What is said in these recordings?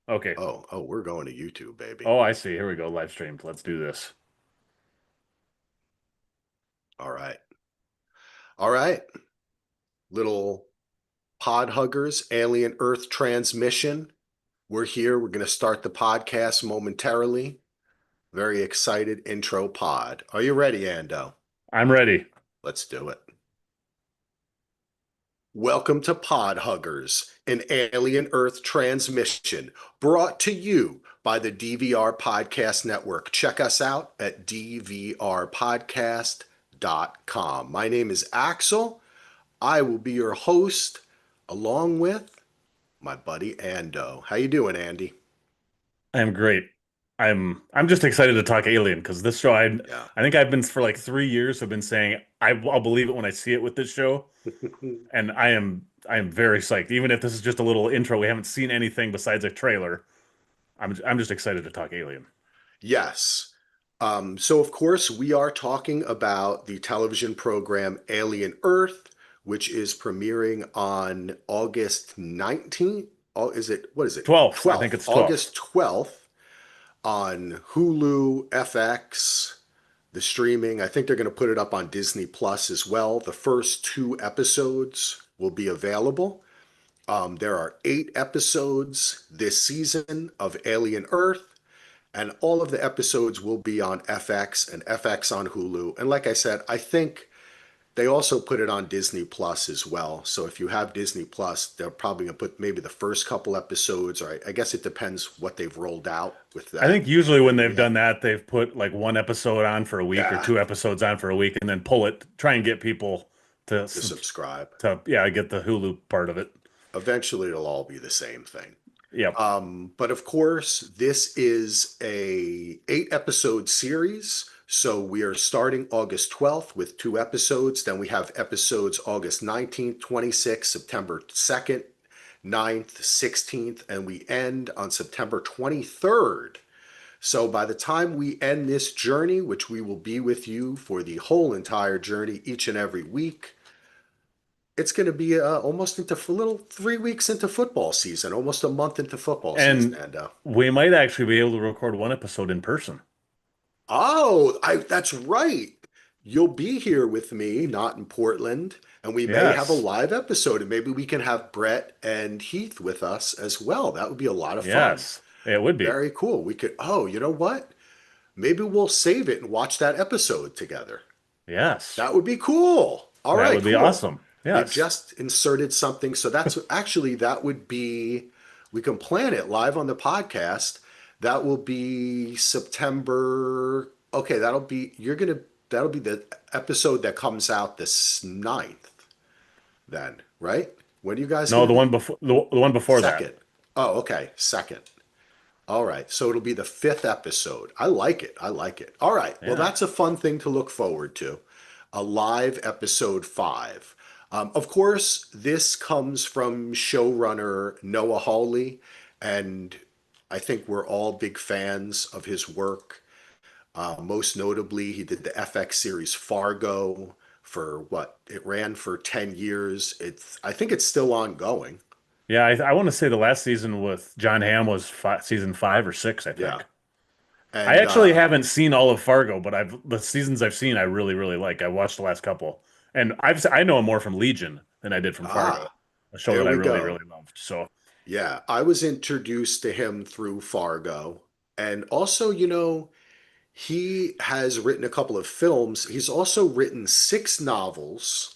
Okay. Oh, we're going to YouTube, baby. Oh, I see. Here we go. Live streamed. Let's do this. All right. All right. Little Podhuggers, Alien Earth transmission. We're here. We're going to start the podcast momentarily. Very excited intro pod. Are you ready, Ando? I'm ready. Let's do it. Welcome to Podhuggers, an Alien Earth transmission brought to you by the DVR Podcast Network. Check us out at dvrpodcast.com. My name is Axel. I will be your host along with my buddy Ando. How you doing, Andy? I'm great. I'm just excited to talk Alien because this show Yeah. I think I've been for like 3 years have been saying I'll believe it when I see it with this show, and I am very psyched. Even if this is just a little intro, we haven't seen anything besides a trailer. I'm just excited to talk Alien. Yes. So, of course, we are talking about the television program Alien Earth, which is premiering on August 19th. Oh, what is it? 12th. I think 12th, it's 12th. August 12th on Hulu, FX, the streaming. I think they're going to put it up on Disney Plus as well. The first two episodes will be available. There are 8 episodes this season of Alien Earth, and all of the episodes will be on FX and FX on Hulu. And like I said, I think they also put it on Disney Plus as well. So if you have Disney Plus, they're probably gonna put maybe the first couple episodes, or I guess it depends what they've rolled out with I think that usually when they've agreement. done that, they've put like one episode on for a week or Yeah, 2 episodes on for a week, and then pull it, try and get people to to subscribe. yeah, get the Hulu part of it. Eventually, it'll all be the same thing. Yep. But of course, this is a 8 episode series. So we are starting August 12th with 2 episodes. Then we have episodes August 19th, 26th, September 2nd, 9th, 16th, and we end on September 23rd. So by the time we end this journey, which we will be with you for the whole entire journey each and every week, it's going to be almost into a little 3 weeks into football season, almost a month into football season, And and we might actually be able to record one episode in person. that's right. You'll be here with me, not in Portland, and we may have a Yes. live episode, and maybe we can have Brett and Heath with us as well. That would be a lot of fun. Yes. It would be. Very cool. We could, oh, you know what? Maybe we'll save it and watch that episode together. Yes. That would be cool. All That right, would be cool. awesome. They've Yes. just inserted something. So that's actually, that would be, we can plan it live on the podcast. That will be September. Okay, that'll be the episode that comes out this 9th then, right? When are you guys No, going to the be? one before the one before that. Second. Oh, okay, second. All right, so it'll be the 5th episode. I like it. I like it. All right, well, Yeah. that's a fun thing to look forward to. A live episode 5. Of course, this comes from showrunner Noah Hawley, and I think we're all big fans of his work. Most notably, he did the FX series Fargo for what? It ran for 10 years. I think it's still ongoing. Yeah, I want to say the last season with John Hamm was season 5 or 6, I Yeah. think. I And actually haven't seen all of Fargo, but the seasons I've seen I really really like. I watched the last couple, and I know him more from Legion than I did from Fargo, a show there that I we really go. really loved. So Yeah, I was introduced to him through Fargo. And also, he has written a couple of films. He's also written 6 novels,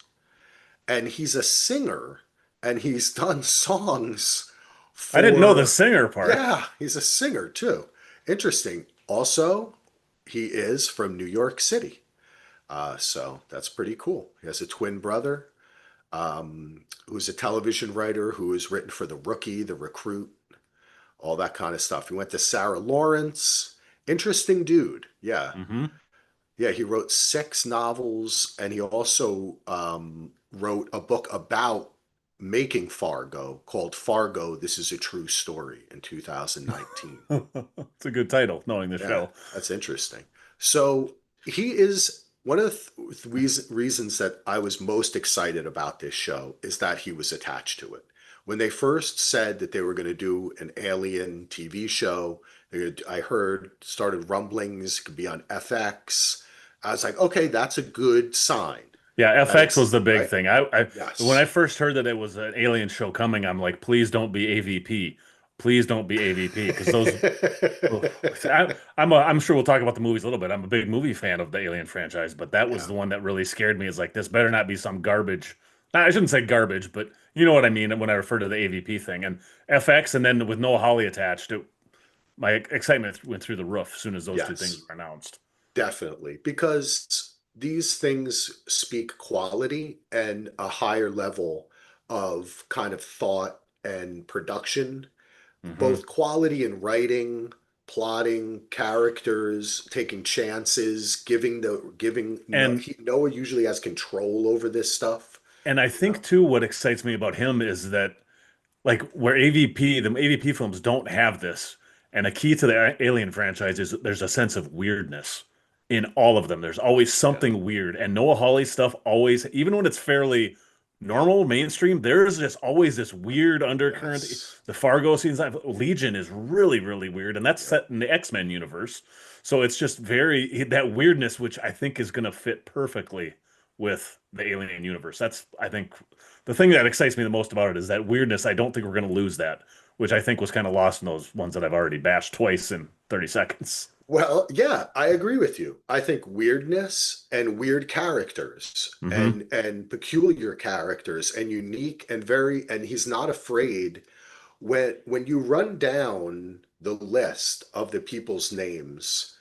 and he's a singer, and he's done songs I didn't know the for, singer part. yeah, he's a singer too. Interesting. Also, he is from New York City. So that's pretty cool. He has a twin brother, who's a television writer who has written for The Rookie, The Recruit, all that kind of stuff. He went to Sarah Lawrence. Interesting dude. Yeah. Hmm. Yeah, he wrote 6 novels, and he also wrote a book about making Fargo called Fargo, This is a True Story in 2019. It's a good title, knowing the Yeah, show. that's interesting. So he is one of the reasons that I was most excited about this show is that he was attached to it. when they first said that they were going to do an Alien TV show, I heard started rumblings it could be on FX. I was like, okay, that's a good sign Yeah, that FX was it's the big right. thing. I when I Yes. first heard that it was an alien show coming, I'm like, please don't be AVP. Please don't be AVP because those. Oh, I'm sure we'll talk about the movies a little bit. I'm a big movie fan of the Alien franchise, but that was Yeah. the one that really scared me. Is like this better not be some garbage. I shouldn't say garbage, but you know what I mean when I refer to the AVP thing and FX, and then with Noah Hawley attached, my excitement went through the roof as soon as those two things Yes. were announced. Definitely, because these things speak quality and a higher level of kind of thought and production, Hmm. both quality in writing, plotting, characters, taking chances, giving And Noah usually has control over this stuff, and I you think know. too, what excites me about him is that like where the AVP films don't have this, and a key to the Alien franchise is there's a sense of weirdness in all of them. There's always Yeah. something weird, and Noah Hawley stuff always, even when it's fairly normal mainstream, there's just always this weird undercurrent. Yes. The Fargo scenes, Legion is really really weird, and that's Yep. set in the X-Men universe, so it's just very that weirdness, which I think is going to fit perfectly with the Alien universe. That's I think the thing that excites me the most about it is that weirdness. I don't think we're going to lose that, which I think was kind of lost in those ones that I've already bashed twice in 30 seconds. Well, yeah, I agree with you. I think weirdness and weird characters Hmm. and peculiar characters and unique and very and he's not afraid when you run down the list of the people's names.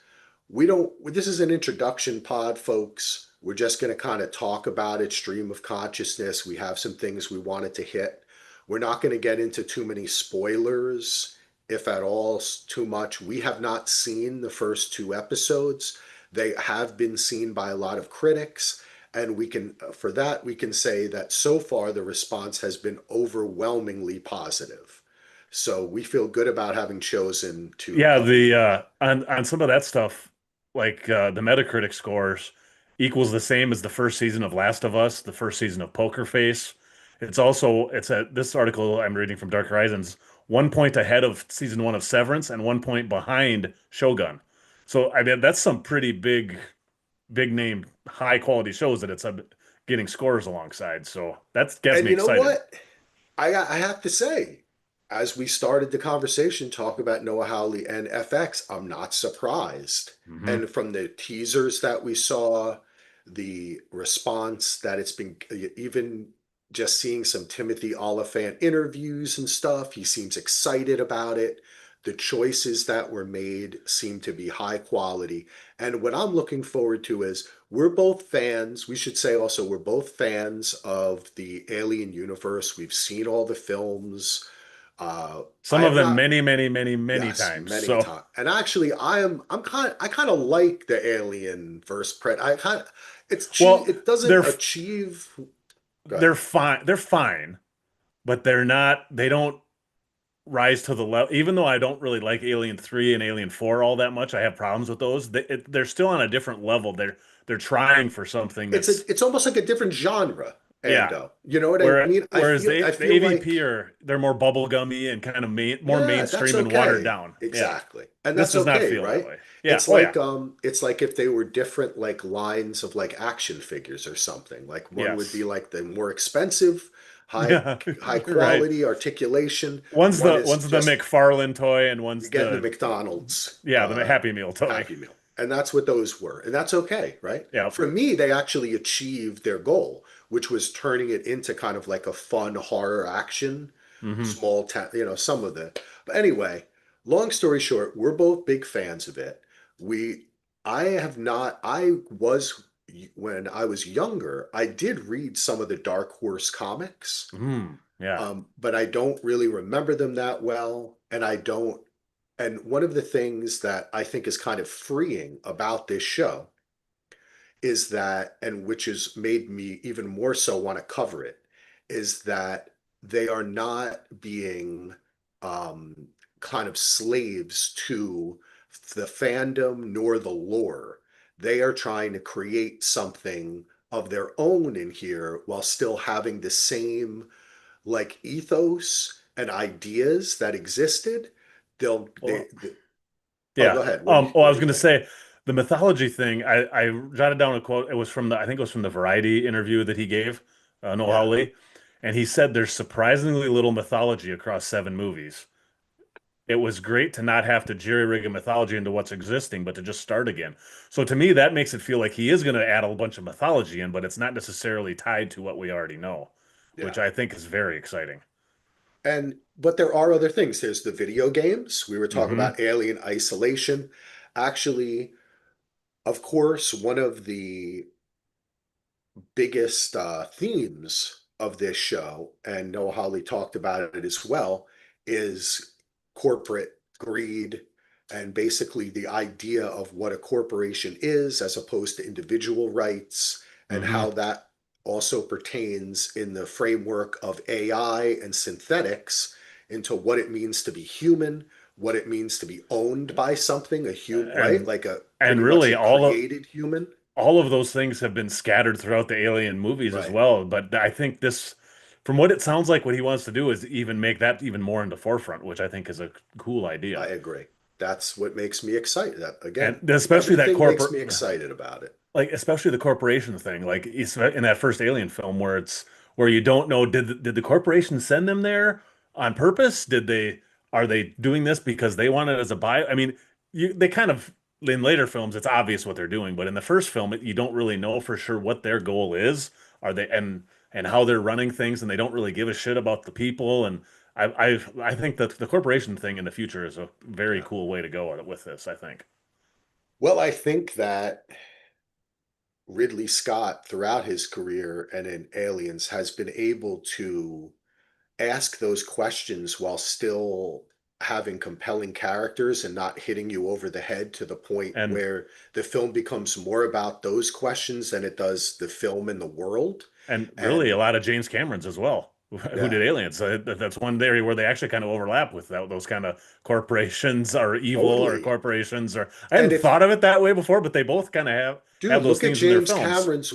We don't, this is an introduction pod, folks. We're just going to kind of talk about it, stream of consciousness. We have some things we wanted to hit. We're not going to get into too many spoilers, if at all, too much. We have not seen the first two episodes. They have been seen by a lot of critics. And we can, for that, we can say that so far the response has been overwhelmingly positive. So we feel good about having chosen to Yeah, cover the the pod. on some of that stuff, like the Metacritic scores equals the same as the first season of Last of Us, the first season of Poker Face. It's a this article I'm reading from Dark Horizons, 1 point ahead of season one of Severance and 1 point behind Shogun. So I mean that's some pretty big name, high quality shows that it's getting scores alongside. So that gets And me you know excited. what? I have to say, as we started the conversation talking about Noah Hawley and FX, I'm not surprised. Hmm. And from the teasers that we saw, the response that it's been, even just seeing some Timothy Oliphant interviews and stuff, he seems excited about it. The choices that were made seem to be high quality. And what I'm looking forward to is we're both fans. We should say also we're both fans of the Alien universe. We've seen all the films. I Some of have them not. many, many, many, many Yes, times. many So times. And actually, I kind of like the Alien verse Pred. I kind of well, it doesn't they're achieve. Go they're ahead. fine. They're fine, but they're not. They don't rise to the level. Even though I don't really like Alien 3 and Alien 4 all that much, I have problems with those. They're still on a different level. They're trying for something that's It's almost like a different genre, yeah. Ando. You know what I mean? Whereas I the feel AVP like are they're more bubblegummy and kind of more yeah, that's mainstream and watered okay. down. Yeah. Exactly. And This that's does not okay, feel that right? way. Yeah. Oh yeah. It's like if they were different like lines of like action figures or something. Like one would be Yes. like the more expensive, Yeah, high you're right. quality articulation. One is One's the just McFarlane toy and you're one's getting the the McDonald's the Happy Meal toy. Happy Meal. And that's what those were. And that's okay, right? Yeah. For me, they actually achieved their goal, which was turning it into kind of like a fun horror action, Hmm. small town, some of the. But anyway, long story short, we're both big fans of it. We, I have not, I was, when I was younger, I did read some of the Dark Horse comics, Mm, yeah. but I don't really remember them that well. And one of the things that I think is kind of freeing about this show is that, and which has made me even more so want to cover it, is that they are not being um, kind of slaves to the fandom nor the lore. They are trying to create something of their own in here while still having the same like ethos and ideas that existed, Well, oh, yeah. go ahead. Oh, I What was do you going to think? say the mythology thing. I jotted down a quote. It was from the I think it was from the Variety interview that he gave Noah Yeah, Hawley, and he said there's surprisingly little mythology across 7 movies. It was great to not have to jerry-rig a mythology into what's existing, but to just start again. So to me, that makes it feel like he is going to add a bunch of mythology in, but it's not necessarily tied to what we already know, which yeah. I think is very exciting. And but there are other things. There's the video games. We were talking Hmm. about Alien Isolation. Actually, of course, one of the biggest themes of this show, and Noah Hawley talked about it as well, is corporate greed and basically the idea of what a corporation is as opposed to individual rights, and Hmm. how that also pertains in the framework of AI and synthetics into what it means to be human, what it means to be owned by something, a human, right? And Like a and pretty much really a created human, all of those things have been scattered throughout the Alien movies as right? well. But I think this, from what it sounds like, what he wants to do is even make that even more in the forefront, which I think is a cool I idea. agree. That's what makes me excited. Again, And especially that everything makes corporate, me excited about it. like especially the corporation thing, like in that first Alien film where it's where you don't know did the corporation send them there on purpose? Did they are they doing this because they want it as a buy? I mean, they kind of in later films it's obvious what they're doing, but in the first film you don't really know for sure what their goal is. Are they and how they're running things, and they don't really give a shit about the people. And I think that the corporation thing in the future is a very Yeah. cool way to go with this, I think. Well, I think that Ridley Scott, throughout his career and in Aliens, has been able to ask those questions while still having compelling characters and not hitting you over the head to the point And where the film becomes more about those questions than it does the film and the world. And really, a And lot of James Cameron's as well, who yeah, did Aliens. So that's one area where they actually kind of overlap with those kind of corporations are evil or totally. corporations are. I And hadn't if thought of it that way before, but they both kind of have Dude, those look at themes in their James films. Cameron's,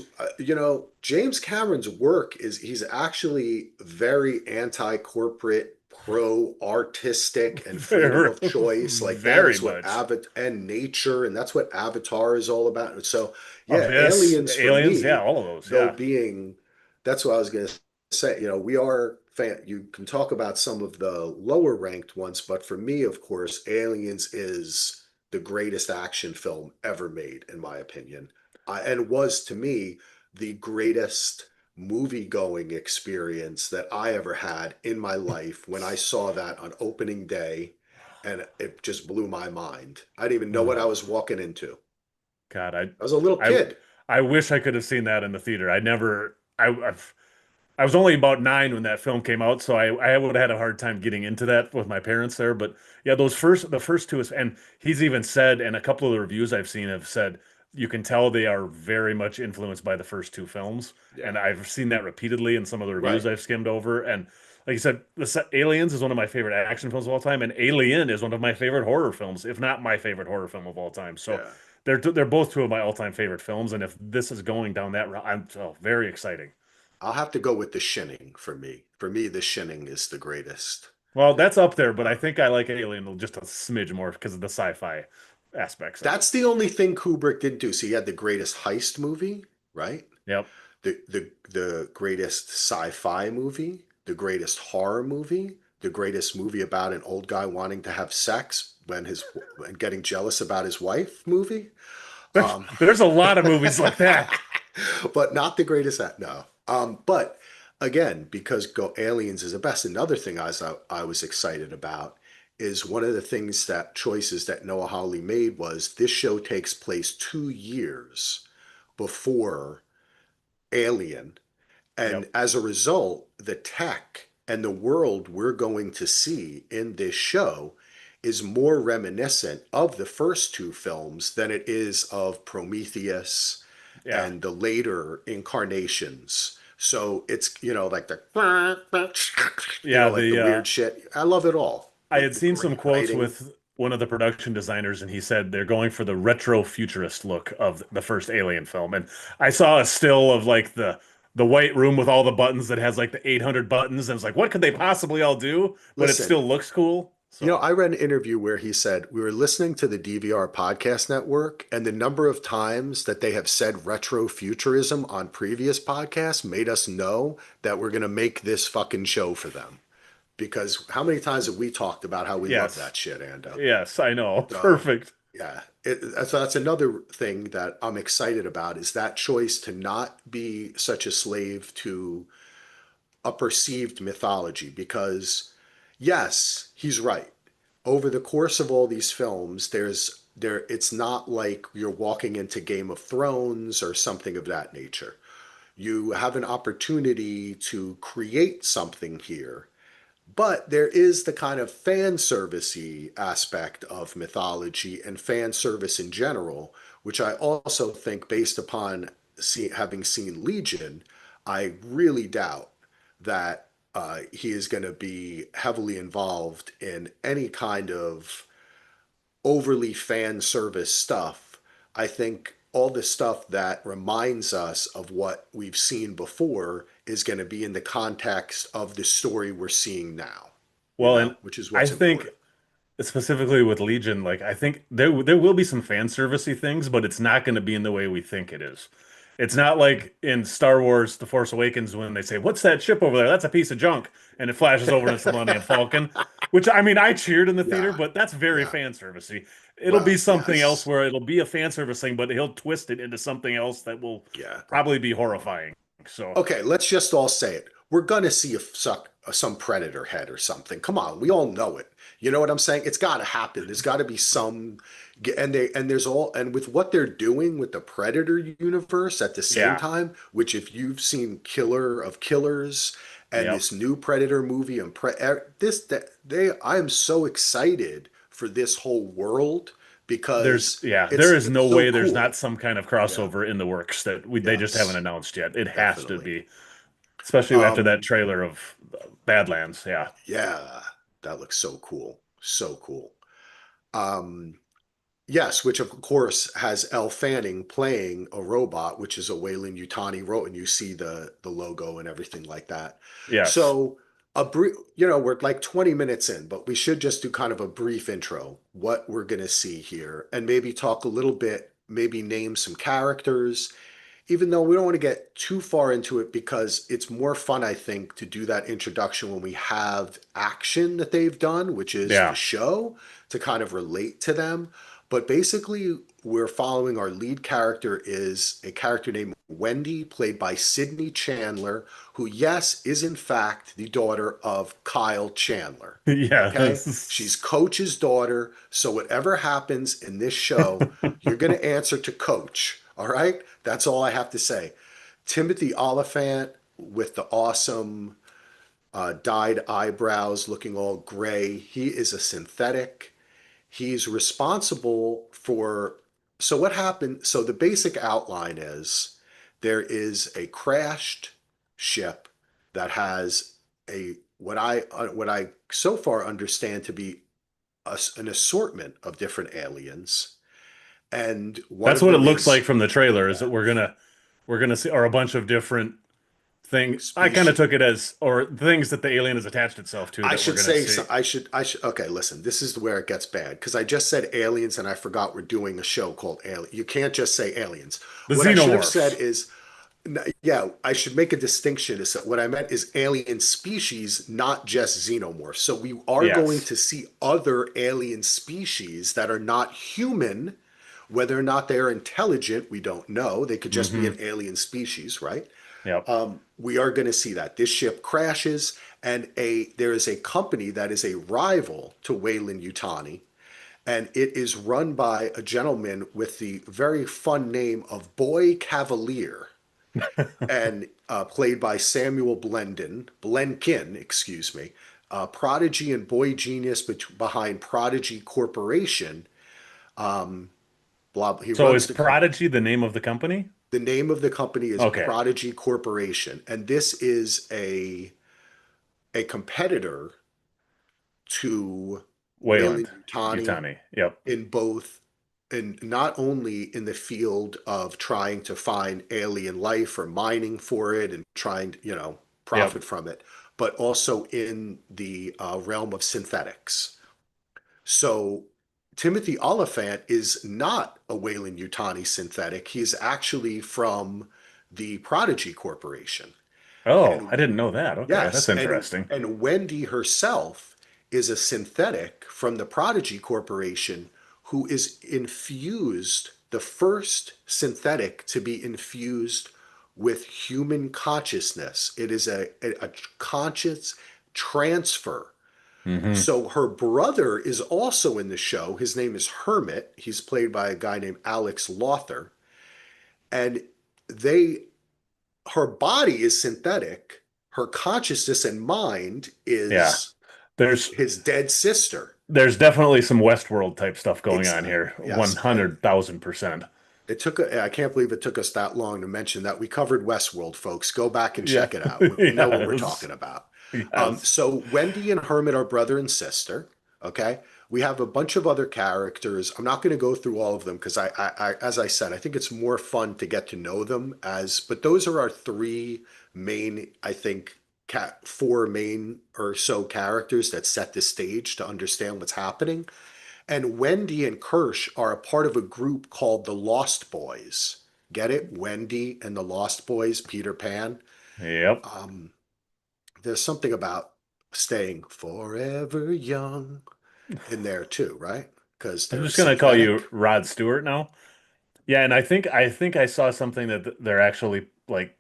James Cameron's work is he's actually very anti-corporate, pro-artistic and freedom Very, of choice. Like that very is what much. Avatar and nature, and that's what Avatar is all about. And so, yeah, Abyss, Aliens for Aliens, yeah, me, all of those, though yeah. being, that's what I was going to say. We are fan. You can talk about some of the lower ranked ones, but for me, of course, Aliens is the greatest action film ever made, in my opinion, and was to me the greatest movie going experience that I ever had in my life when I saw that on opening day, and it just blew my mind. I didn't even know what I was walking into. God, I was a little I, kid. I wish I could have seen that in the theater. I never, I was only about 9 when that film came out, so I would have had a hard time getting into that with my parents there. But yeah, the first two is, and he's even said, and a couple of the reviews I've seen have said, you can tell they are very much influenced by the first two films, and Yeah, I've seen that repeatedly in some of the reviews right. I've skimmed over. And like you said, Aliens is one of my favorite action films of all time, and Alien is one of my favorite horror films, if not my favorite horror film of all time. So Yeah. they're both two of my all-time favorite films, and if this is going down that route, I'm very exciting. I'll have to go with The Shining for me. For me, The Shining is the greatest. Well, that's up there, but I Uh, think I like Alien just a smidge more because of the sci-fi aspects of it. that's the only thing Kubrick didn't do. So he had the greatest heist movie, right? Yep. The greatest sci-fi movie, the greatest horror movie, the greatest movie about an old guy wanting to have sex and getting jealous about his wife movie. Um, There's a lot of movies like that. but not the greatest at no. But again, because Go Aliens is the best. Another thing I was excited about is one of the things that choices that Noah Hawley made was this show takes place 2 years before Alien, and Yep. as a result, the tech and the world we're going to see in this show is more reminiscent of the first two films than it is of Prometheus Yeah. and the later incarnations. So it's, like the, Yeah. like the weird shit. I love it all. I had The seen some great quotes writing. with one of the production designers, and he said they're going for the retro futurist look of the first Alien film. And I saw a still of like the white room with all the buttons that has like the 800 buttons, and it's like, what could they possibly all do? But it Listen, still looks cool. So I read an interview where he said we were listening to the DVR podcast network, and the number of times that they have said retro futurism on previous podcasts made us know that we're going to make this fucking show for them. Because how many times have we talked about how we love yes, that shit, Ando? yes, I know. So, Perfect. yeah. So that's another thing that I'm excited about is that choice to not be such a slave to a perceived mythology. Because, yes, he's right. Over the course of all these films, it's not like you're walking into Game of Thrones or something of that nature. You have an opportunity to create something here, but there is the kind of fan servicey aspect of mythology and fan service in general, which I also think, based upon having seen Legion, I really doubt that he is going to be heavily involved in any kind of overly fan service stuff. I think all the stuff that reminds us of what we've seen before is going to be in the context of the story we're seeing now, Well, and which is I what's think important. specifically with Legion, like I think there will be some fan servicey things, but it's not going to be in the way we think it is. It's not like in Star Wars: The Force Awakens when they say, "What's that ship over there? That's a piece of junk," and it flashes over and it's the Millennium Falcon. Which I mean, I cheered in the theater, Yeah, but that's very yeah. fan servicey. It'll be Well, something else yes, where it'll be a fan service thing, but he'll twist it into something else that will yeah. probably be horrifying. So Okay, let's just all say it. We're gonna see some predator head or something. Come on, we all know it. You know what I'm saying? It's got to happen. There's got to be some, and there's all, and with what they're doing with the Predator universe at the same yeah, time, which if you've seen Killer of Killers and yep. this new Predator movie and this that I am so excited for this whole world because There is it's no so way there's not cool. some kind of Yeah. crossover in the works that they just haven't Yes. announced yet. It has to Definitely. be, especially after that Um, trailer of Badlands. Yeah. Yeah, that looks so cool. So cool. Um, yes, which of course has Elle Fanning playing a robot, which is a Wayland Yutani robot, and you see the logo and everything like that. Yes. So we're like 20 minutes in, but we should just do kind of a brief intro, what we're gonna see here, and maybe talk a little bit, maybe name some characters, even though we don't want to get too far into it because it's more fun, I think, to do that introduction when we have action that they've done, which is the Yeah. show, to kind of relate to them. But basically, we're following our lead character is a character named Wendy, played by Sydney Chandler, who, yes, is in fact the daughter of Kyle Chandler. Okay? She's Yes. Coach's daughter. So whatever happens in this show, you're going to answer to Coach. All right? That's all I have to say. Timothy Oliphant with the awesome dyed eyebrows looking all gray. He is a synthetic. He's responsible for. So, what happened? So, the basic outline is there is a crashed ship that has what I so far understand to be an assortment of different aliens, and one That's of what it them looks like is from the trailer, is yeah, that we're gonna see or a bunch of different thing. I kind of species. took it as or things that the alien has attached itself to I that we're should gonna say see. I should okay, listen. This is where it gets bad because I just said aliens and I forgot we're doing a show called Alien. You can't just say aliens. The What I should have said xenomorphs. is yeah, I should make a distinction. Is that what I meant is alien species, not just xenomorphs. So we are going Yes. to see other alien species that are not human. Whether or not they're intelligent, we don't know. They could just be an Hmm. alien species, right? Yep. We are going to see that this ship crashes, and there is a company that is a rival to Wayland Yutani, and it is run by a gentleman with the very fun name of Boy Cavalier, and played by Samuel Blenkin, excuse me, prodigy and boy genius behind Prodigy Corporation. Blah, he So runs is the company. Prodigy the name of the company? The name of the company is Okay. Prodigy Corporation, and this is a competitor to Wayland Wayland Yutani Yutani. Yep. in both and not only in the field of trying to find alien life or mining for it and trying to, Yep. profit from it, but also in the realm of synthetics. So Timothy Oliphant is not a Weyland Yutani synthetic. He's actually from the Prodigy Corporation. Oh, I And didn't know that. Okay, that's yes, interesting. and Wendy herself is a synthetic from the Prodigy Corporation who is infused, the first synthetic to be infused with human consciousness. It is a conscious transfer. Hmm. So her brother is also in the show. His name is Hermit. He's played by a guy named Alex Lothar. And they her body is synthetic. Her consciousness and mind Yeah. is There's his dead sister. there's definitely some Westworld type stuff going It's on here. yes, and 100,000%. I can't believe it took us that long to mention that we covered Westworld, folks. Go back and Yeah. check it out. We know what we're Yes. talking about. Yes. So Wendy and Hermit are brother and sister. Okay. We have a bunch of other characters. I'm not going to go through all of them because as I said, I think it's more fun to get to know them but those are our three main, I think, four main or so characters that set the stage to understand what's happening. And Wendy and Kirsch are a part of a group called the Lost Boys. Get it? Wendy and the Lost Boys, Peter Pan. Yep. There's something about staying forever young in there too, right? Because I'm they're just gonna call synthetic. you Rod Stewart now. Yeah, and I think I saw something that they're actually like,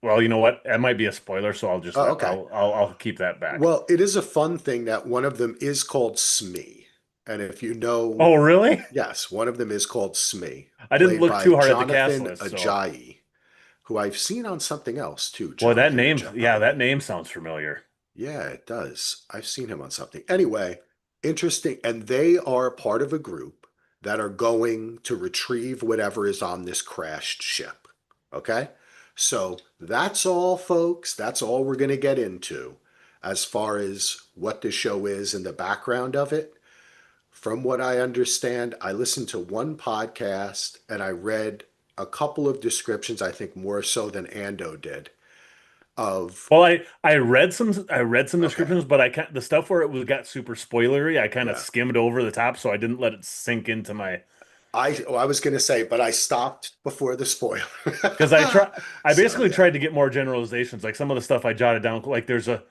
well, you know what? That might be a spoiler, so I'll just Oh, okay. I'll keep that back. Well, it is a fun thing that one of them is called Smee. And if you know, Oh, really? yes, one of them is called Smee, I didn't played look by too hard at the cast Jonathan list, so Ajayi, who I've seen on something else too, boy, that Jonathan name, yeah, that Ajayi. name sounds familiar. Yeah, it does. I've seen him on something. Anyway, interesting. And they are part of a group that are going to retrieve whatever is on this crashed ship. Okay? So that's all, folks. That's all we're going to get into as far as what the show is and the background of it. From what I understand, I listened to one podcast and I read a couple of descriptions, I think more so than Ando did, of, Well, I read some okay, descriptions, but I can't the stuff where it was got super spoilery. I kind of yeah. skimmed over the top, so I didn't let it sink into my I was going to say, but I stopped before the spoiler. because I So basically yeah, tried to get more generalizations. Like some of the stuff I jotted down, like there's a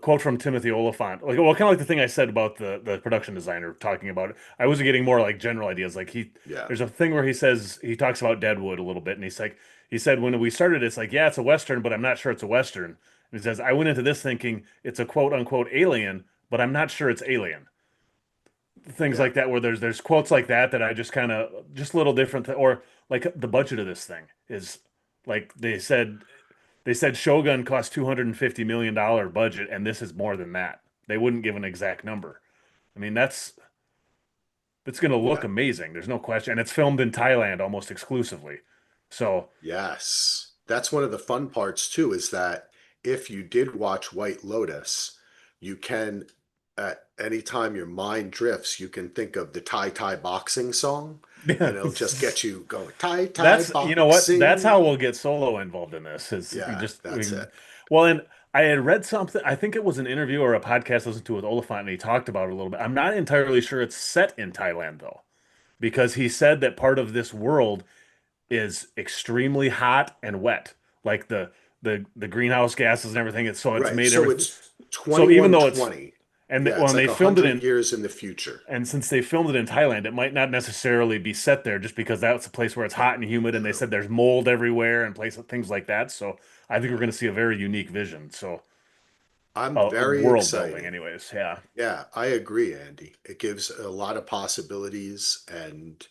quote from Timothy Oliphant, like well, kind of like the thing I said about the production designer talking about it. I wasn't getting more like general ideas. Like yeah, there's a thing where he talks about Deadwood a little bit, and he said when we started, it's like yeah, it's a western, but I'm not sure it's a western. And he says I went into this thinking it's a quote unquote alien, but I'm not sure it's alien. Things yeah, like that where there's quotes like that that I just kind of just a little different or like the budget of this thing is like they said Shogun cost $250 million budget and this is more than that. They wouldn't give an exact number. I mean it's going to look yeah. amazing. There's no question and it's filmed in Thailand almost exclusively. So, Yes. That's one of the fun parts too, is that if you did watch White Lotus, you can, at any time your mind drifts, you can think of the Thai Thai boxing song, yeah. and it'll just get you going, Thai Thai That's you know what? That's how we'll boxing. get Solo involved in this. Is we Yeah, just that's we it. well, and I had read something. I think it was an interview or a podcast I listened to with Oliphant, and he talked about it a little bit. I'm not entirely sure it's set in Thailand though, because he said that part of this world is extremely hot and wet, like the greenhouse gases and everything. So it's Right. made So everything. it's So even though it's 2120. and Yeah, well, it's and like they a filmed it hundred in years in the future. and since they filmed it in Thailand, it might not necessarily be set there just because that's a place where it's hot and humid. And they True. said there's mold everywhere and things like that. So I think we're Yeah. going to see a very unique vision. So I'm a very world building, excited. anyways. Yeah. Yeah, I agree, Andy. It gives a lot of possibilities, and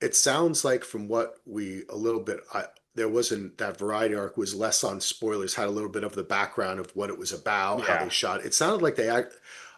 it sounds like from what we a little bit, there wasn't that variety arc was less on spoilers, had a little bit of the background of what it was about, how they Yeah. shot. It sounded like they act,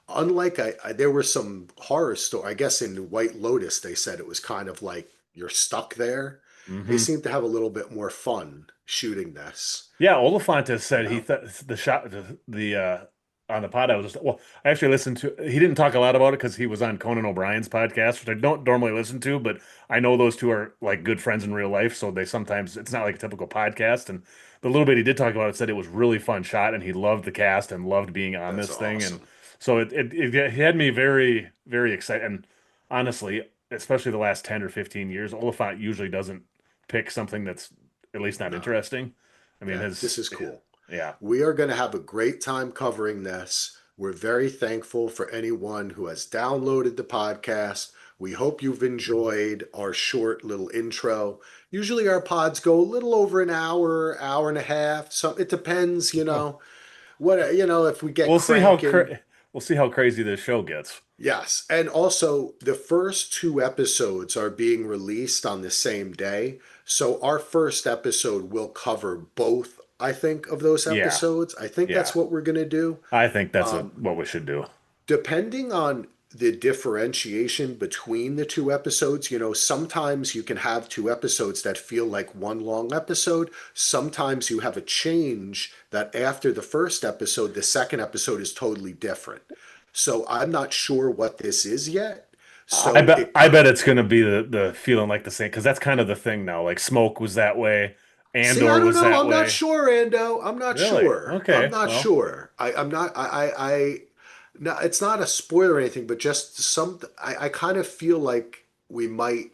unlike there were some horror story. I guess in White Lotus they said it was kind of like you're stuck there. They Hmm. seem to have a little bit more fun shooting this, Yeah. Oliphant has you said he know? thought the shot, the on the pod. I actually listened to. He didn't talk a lot about it because he was on Conan O'Brien's podcast, which I don't normally listen to, but I know those two are like good friends in real life, so they sometimes it's not like a typical podcast. And the little bit he did talk about it said it was really fun shot, and he loved the cast and loved being on That's this thing, and awesome. so it had me very very excited. And honestly, especially the last 10 or 15 years, Oliphant usually doesn't pick something that's at least not No, interesting. I mean, yeah, this his is cool. yeah. We are going to have a great time covering this. We're very thankful for anyone who has downloaded the podcast. We hope you've enjoyed our short little intro. Usually our pods go a little over an hour, hour and a half. So it depends, if we get We'll see how cranking. we'll see how crazy this show gets. Yes. And also, the first two episodes are being released on the same day. So, our first episode will cover both, I think, of those Yeah, episodes. I think yeah. that's what we're going to do. I think that's Um, what we should do. Depending on the differentiation between the two episodes, sometimes you can have two episodes that feel like one long episode. Sometimes you have a change that after the first episode, the second episode is totally different. So I'm not sure what this is yet. So it I bet it's gonna be the feeling like the same because that's kind of the thing now. Like Smoke was that way, See, I Andor don't was know. that I'm not way. sure, Ando. I'm not Really? sure. I'm Okay. not Well, sure. I'm not. No, it's not a spoiler or anything, but just I kind of feel like we might.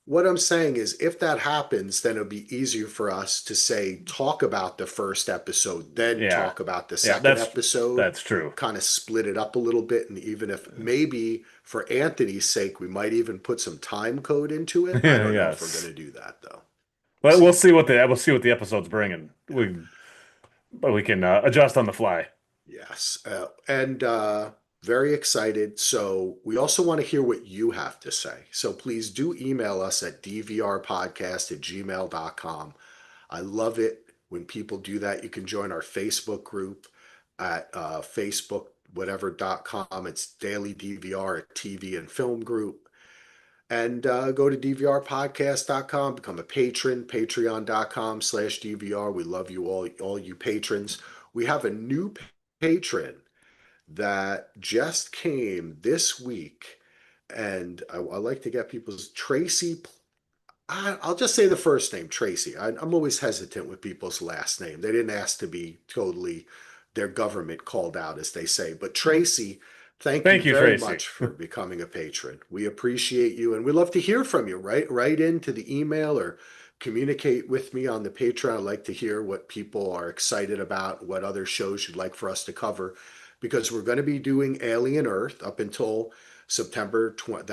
What I'm saying is, if that happens, then it'll be easier for us to say, talk about the first episode, then yeah, talk about the yeah. second episode, That's true. kind of split it up a little bit. And even if maybe for Anthony's sake, we might even put some time code into it. I don't know if we're going Yes. to do that, though. We'll But see. we'll see what the episode's bringing. Yeah. We can adjust on the fly. Yes. And very excited. So we also want to hear what you have to say. So please do email us at dvrpodcast@gmail.com. I love it when people do that. You can join our Facebook group at Facebook, whatever.com. It's Daily DVR, a TV and film group. And go to dvrpodcast.com, become a patron, patreon.com/DVR. We love you all you patrons. We have a new patron that just came this week, and I like to get people's Tracy. I'll just say the first name, Tracy. I'm always hesitant with people's last name. They didn't ask to be totally their government called out, as they say. But Tracy, thank you Thank you, very Tracy. much for becoming a patron. We appreciate you, and we love to hear from you. Write into the email or communicate with me on the Patreon. I'd like to hear what people are excited about, what other shows you'd like for us to cover, because we're going to be doing Alien Earth up until September 20,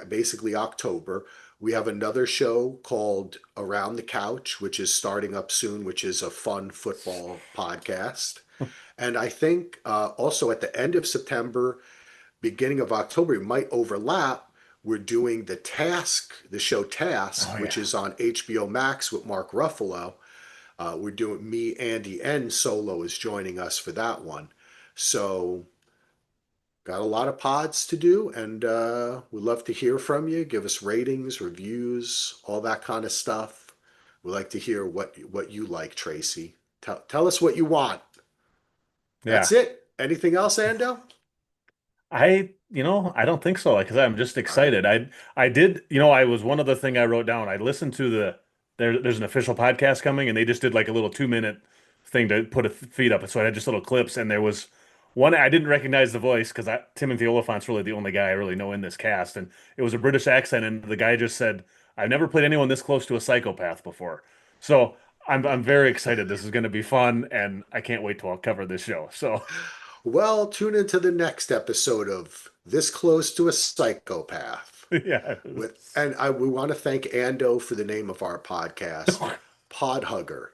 basically October. We have another show called Around the Couch, which is starting up soon, which is a fun football podcast. And I think also at the end of September, beginning of October, it might overlap. We're doing the show Task, Oh which yeah. is on HBO Max with Mark Ruffalo. We're doing me, Andy, and Solo is joining us for that one. So got a lot of pods to do, and we'd love to hear from you. Give us ratings, reviews, all that kind of stuff. We'd like to hear what you like, Tracy. Tell us what you want. Yeah. That's it. Anything else, Ando? I don't think so. Like, cause I'm just All right. excited. I did, I was one other thing I wrote down. I listened to there's an official podcast coming and they just did like a little 2 minute thing to put a feed up. So I had just little clips and there was one, I didn't recognize the voice because Timothy Oliphant's really the only guy I really know in this cast. And it was a British accent. And the guy just said, I've never played anyone this close to a psychopath before. So I'm very excited. This is going to be fun and I can't wait till I'll cover this show. So Well, tune into the next episode of This Close to a Psychopath. yeah. We want to thank Ando for the name of our podcast, Podhugger,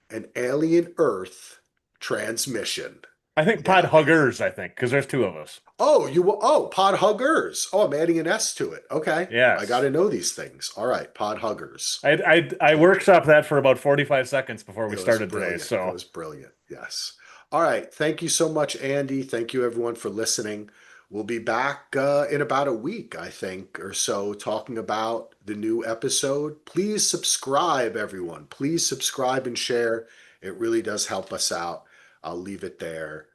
an Alien Earth transmission. I think Yeah. Podhuggers, I think, because there's two of us. Podhuggers. Oh, I'm adding an S to it. Okay. I got Yes. to know these things. All right, Podhuggers. I workshopped that for about 45 seconds before we It was started today. brilliant. It So, was brilliant. Yes. All right. Thank you so much, Andy. Thank you, everyone, for listening. We'll be back in about a week, I think, or so, talking about the new episode. Please subscribe, everyone. Please subscribe and share. It really does help us out. I'll leave it there.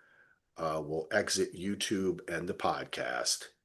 We'll exit YouTube and the podcast.